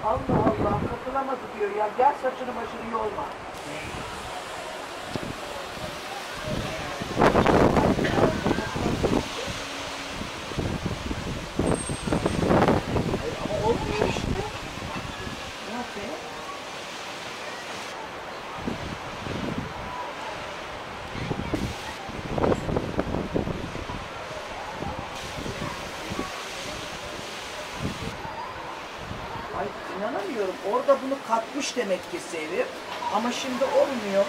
Allah Allah, katılamadı diyor ya. Gel saçını başını yolma. Ama olmuyor işte. Ne yapayım? Ay inanamıyorum. Orada bunu katmış demek ki Sevim. Ama şimdi olmuyor.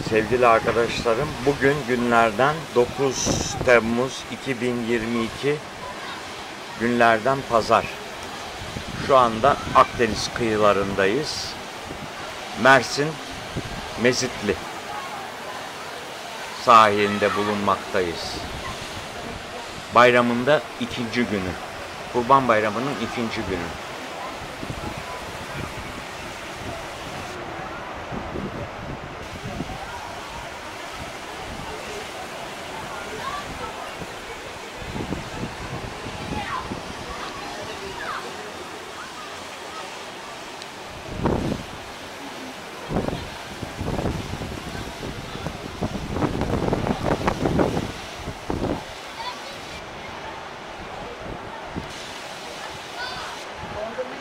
Sevgili arkadaşlarım, bugün günlerden 9 Temmuz 2022 günlerden pazar. Şu anda Akdeniz kıyılarındayız. Mersin Mezitli sahilinde bulunmaktayız. Bayramında ikinci günü. Kurban Bayramı'nın ikinci günü.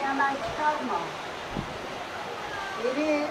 Hemen çıkarma. Geri.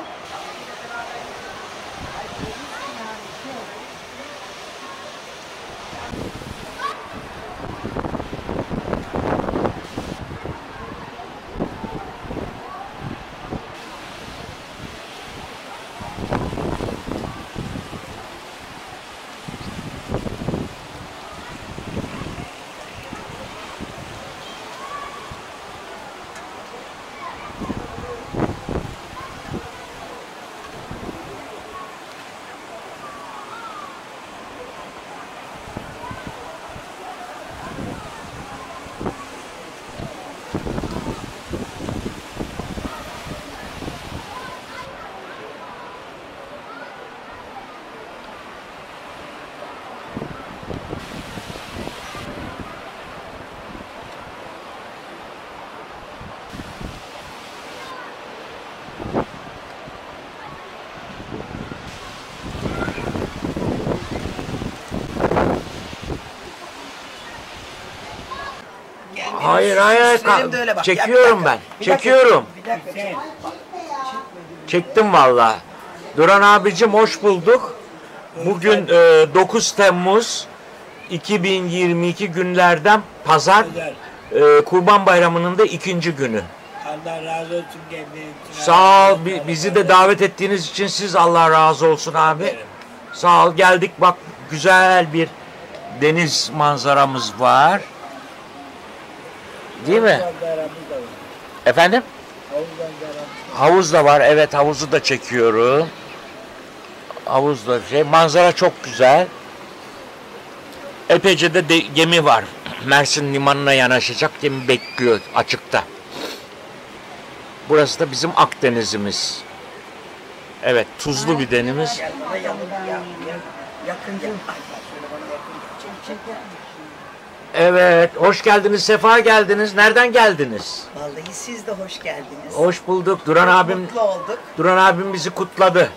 Hayır hayır, Selim de öyle bak. çekiyorum ben. Çekiyorum. Bir dakika. Çektim vallahi. Duran abicim hoş bulduk. Bugün 9 Temmuz 2022 günlerden pazar. Kurban Bayramı'nın da ikinci günü. Allah razı olsun kendiniz. Sağ ol. Bizi de davet ettiğiniz için siz Allah razı olsun abi. Sağ ol. Geldik bak, güzel bir deniz manzaramız var. Değil mi? Efendim? Havuz da var. Evet, havuzu da çekiyorum. Havuz da manzara çok güzel. Epeyce de gemi var. Mersin limanına yanaşacak gemi bekliyor açıkta. Burası da bizim Akdeniz'imiz. Evet, tuzlu bir deniz. Gel bana yakın gel. Ay, şöyle bana yakın. Çek. Evet, hoş geldiniz, sefa geldiniz. Nereden geldiniz? Vallahi siz de hoş geldiniz. Hoş bulduk. Çok mutlu olduk. Duran abim bizi kutladı.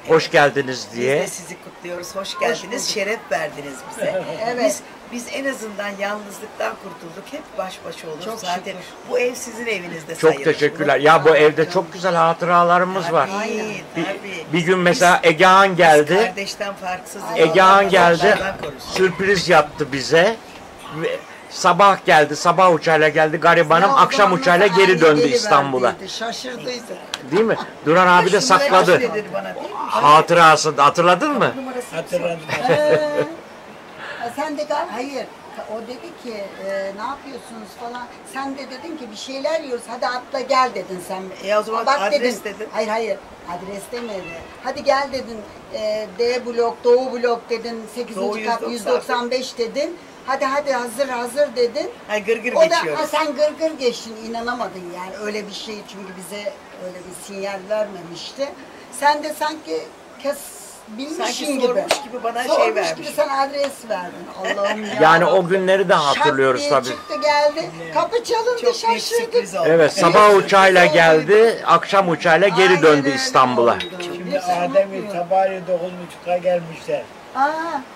Hoş geldiniz diye. Biz de sizi kutluyoruz. Hoş geldiniz. Şeref verdiniz bize. Evet. Biz en azından yalnızlıktan kurtulduk. Hep baş başa olur. Çok Zaten şükür. bu ev sizin evinizde Çok sayılır. teşekkürler. Ya bu evde çok güzel hatıralarımız var. Tabii, tabii. Bir gün mesela Egehan geldi. Kardeşten farksız. Egehan geldi. Allah korusun. Sürpriz yaptı bize. Sabah geldi, sabah uçağıyla geldi garibanım, akşam uçağıyla geri döndü İstanbul'a. Şaşırdıydı. Değil mi? Duran abi de sakladı. Dedi bana, değil mi? Hatırası, hatırladın mı? Numarası Hatırladım. Sen de hayır. O dedi ki ne yapıyorsunuz falan. Sen de dedin ki bir şeyler yiyoruz. Hadi atla gel dedin sen. O zaman Bak adres dedin. Hayır. Adres demedi. Hadi gel dedin. D blok, Doğu blok dedin. 8. Doğu kat 195 dedin. Hadi hazır dedin. Ay gırgır O da geçiyoruz. sen gırgır geçtin, inanamadın yani öyle bir şey, çünkü bize öyle bir sinyal vermemişti. Sen de sanki bilmişsin Sanki gibi. sormuş gibi bana Sormuş şey vermiş. gibi sen adres verdin. Allah'ım ya. Yani o günleri de hatırlıyoruz Şak tabii. diye çıktı geldi. Kapı çalındı, Çok büyük şaşırdık. sürpriz oldu. Evet, sabah uçağıyla geldi, akşam uçağıyla geri Aynen döndü öyle İstanbul'a. oldu. Şimdi Hepsi Adem'i unutmuyor. sabahleyin 9.30'da gelmişler. Aa,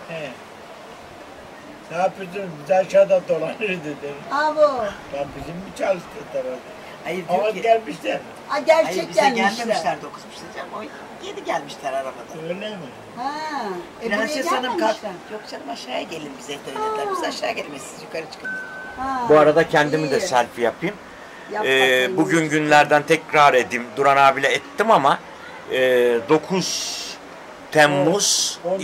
He. Ne yapıyorsunuz? Biz aşağıda dolanır dedim. abo. Lan bizim mi çalıştırdılar? Hayır Ama diyor ki, gelmişler. Hayır, hayır bize gelmişler. gelmemişler 9.30'da. O 7 gelmişler arabada. Öyle mi? Ha, buraya Prenses Hanım kalk. gelmemişler. Yok canım aşağıya gelin bize dediler. Biz aşağı gelmeyiz, siz yukarı çıkın. Ha, Bu arada kendimi de iyi. selfie yapayım. Yap bakayım. Bugün günlerden tekrar edeyim. Duran abiyle ettim ama 9 Temmuz On.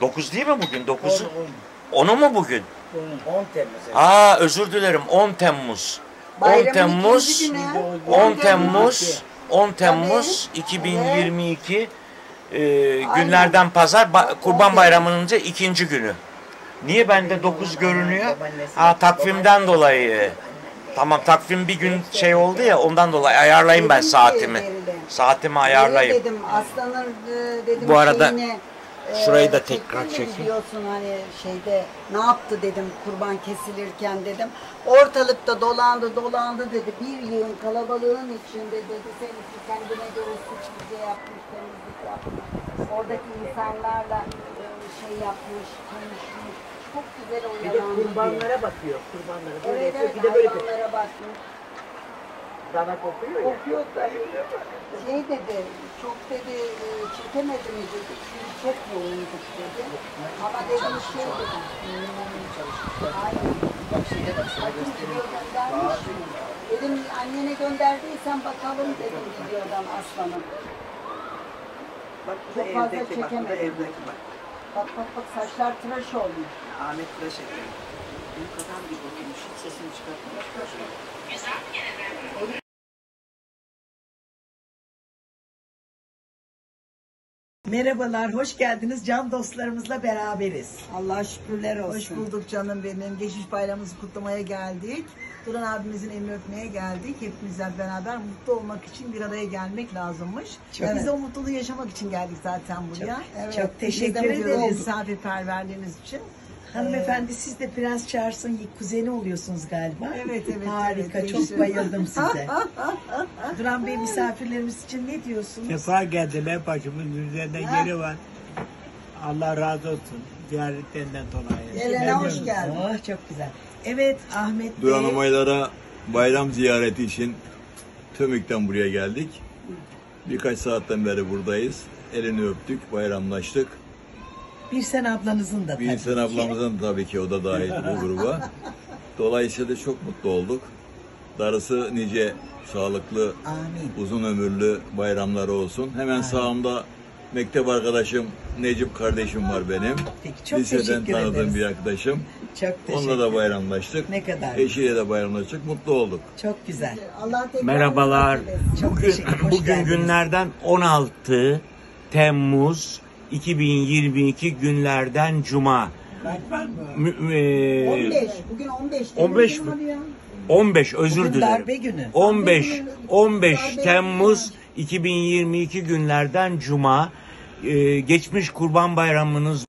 9 değil mi bugün? 9'u. 10. 10'u mu bugün? 10 Temmuz. Aa, özür dilerim, 10 Temmuz. 10 Bayramın Temmuz ikinci günü. 10 Temmuz 10 Temmuz 2022 günlerden pazar Kurban Bayramı'nın da ikinci günü. Niye bende 9 görünüyor? Ha, takvimden dolayı. Tamam, takvim bir gün şey oldu ya, ondan dolayı ayarlayayım ben Dedim ki saatimi. verelim. Saatimi Öyle ayarlayayım. dedim aslanın dedim Bu arada şeyine, şurayı da çektin tekrar mi çekeyim. Biliyorsun hani şeyde ne yaptı dedim kurban kesilirken dedim. Ortalıkta dolandı dedi. Bir yığın kalabalığın içinde dedi. Seninki kendine göre suç bize yapmış, temizlik yapmış. Oradaki insanlarla şey yapmış, konuşmuş. Çok güzel Bir de oyalandı. kurbanlara bakıyor. Kurbanlara böyle Evet, yapıyor. evet, Bir de böyle yapıyor. hayvanlara bakmış. Dana kokuyor ya. Kokuyor tabii. Şey dedi, çok dedi, çekemedim dedi, çünkü çok yoğunduk dedi. Ama dedim şey dedim. Aynen. Bakın video göndermiş mi? Dedim annene gönderdiysen bakalım dedim videodan aslanım. Bak bu da Çok fazla evdeki, bak bu da çekemedim. evdeki bak. Bak saçlar tıraş olmuş. Ahmet tıraş ediyor. Büyük adam gibi okumuş. Hiç sesini çıkartmamış. Merhabalar, hoş geldiniz. Can dostlarımızla beraberiz. Allah şükürler olsun. Hoş bulduk canım benim. Geçmiş bayramımızı kutlamaya geldik. Duran abimizin elini öpmeye geldik. Hepimizle beraber mutlu olmak için bir araya gelmek lazımmış. Biz de o mutluluğu yaşamak için geldik zaten buraya. Çok teşekkür Biz de mutlu ederiz. olduk misafirperverliğiniz için. Hanımefendi siz de Prens Charles'ın kuzeni oluyorsunuz galiba. Evet. Harika, evet, çok değişti. bayıldım size. Duran Bey misafirlerimiz için ne diyorsunuz? Sefa geldiler, başımın üzerinde yeri var. Allah razı olsun ziyaretlerinden dolayı. Gelene hoş geldin. Oh, çok güzel. Evet Ahmet Duran Bey. Omaylara bayram ziyareti için Tömük'ten buraya geldik. Birkaç saatten beri buradayız. Elini öptük, bayramlaştık. Birsen ablanızın da tabii Bilsen ki. ablamızın tabii ki o da dahil bu gruba. Dolayısıyla çok mutlu olduk. Darısı nice sağlıklı, Amin. uzun ömürlü bayramları olsun. Hemen sağımda mektep arkadaşım Necip kardeşim var benim. Peki, çok Liseden teşekkür tanıdığım ederiz. bir arkadaşım. Çok teşekkür Onunla da bayramlaştık. Ne kadar Eşiyle de bayramlaştık. Mutlu olduk. Çok güzel. Allah tekrar Merhabalar. nasip etsin. Çok teşekkür Hoş Bugün geldiniz. günlerden 16 Temmuz 2022 günlerden Cuma. 15. Bugün 15. 15 mi? 15 özür Bugün dilerim. darbe günü. 15 Darbe Temmuz 2022 günlerden Cuma. Geçmiş Kurban Bayramınız